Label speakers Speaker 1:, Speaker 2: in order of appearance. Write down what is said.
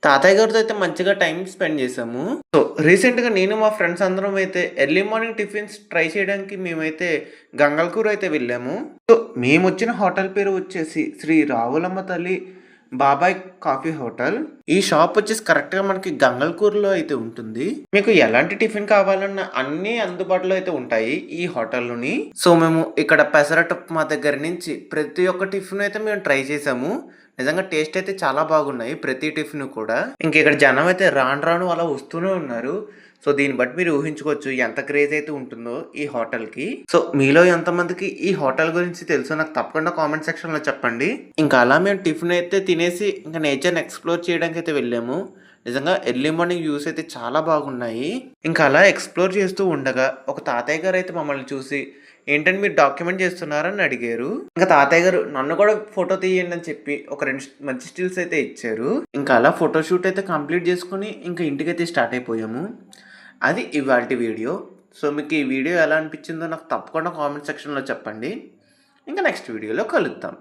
Speaker 1: తాతయ్య గారితో అయితే మంచిగా టైం స్పెండ్ చేశాము. సో, రీసెంట్‌గా నేను మా ఫ్రెండ్స్ అందరం అయితే ఎర్లీ మార్నింగ్ టిఫిన్స్ ట్రై చేయడానికి మేమైతే గంగల్కూర్ అయితే వెళ్ళాము. సో, మేమొచ్చిన హోటల్ పేరు వచ్చేసి శ్రీ రావులమ్మ తల్లి బాబాయ్ కాఫీ హోటల్. ఈ షాప్ వచ్చేసి కరెక్ట్‌గా మనకి గంగల్కూర్‌లో అయితే ఉంటుంది. మీకు ఎలాంటి టిఫిన్ కావాలన్నా అన్నీ అందుబాటులో అయితే ఉంటాయి ఈ హోటల్‌లోని. సో, మేము ఇక్కడ పెసరట్టు ఉప్మా దగ్గర నుంచి ప్రతి ఒక్క టిఫిన్ అయితే మేము ట్రై చేసాము. నిజంగా టేస్ట్ అయితే చాలా బాగున్నాయి ప్రతి టిఫిన్ కూడా. ఇక్కడ జనం అయితే రాను రాను అలా వస్తూనే ఉన్నారు. సో, దీన్ని బట్టి మీరు ఊహించుకోవచ్చు ఎంత క్రేజ్ అయితే ఉంటుందో ఈ హోటల్‌కి. సో, మీలో ఎంతమందికి ఈ హోటల్ గురించి తెలుసో నాకు తప్పకుండా కామెంట్ సెక్షన్‌లో చెప్పండి. ఇంకా అలా మేము టిఫిన్ అయితే తినేసి ఇంకా నేచర్‌ని ఎక్స్‌ప్లోర్ చేయడానికి అయితే వెళ్ళాము. నిజంగా ఎర్లీ మార్నింగ్ వ్యూస్ అయితే చాలా బాగున్నాయి. ఇంకా అలా ఎక్స్‌ప్లోర్ చేస్తూ ఉండగా ఒక తాతయ్య గారైతే మమ్మల్ని చూసి, "ఏంటండి మీరు డాక్యుమెంట్ చేస్తున్నారా?" అని అడిగారు. ఇంకా తాతయ్య గారు నన్ను కూడా ఫోటో తీయండి అని చెప్పి ఒక 2 మంచి స్టిల్స్ అయితే ఇచ్చారు. ఇంకా అలా ఫోటో షూట్ అయితే కంప్లీట్ చేసుకొని ఇంకా ఇంటికైతే స్టార్ట్ అయిపోయాము. అది ఇవాల్టి వీడియో. సో, మీకు ఈ వీడియో ఎలా అనిపించిందో నాకు తప్పకుండా కామెంట్ సెక్షన్‌లో చెప్పండి. ఇంకా నెక్స్ట్ వీడియోలో కలుద్దాం.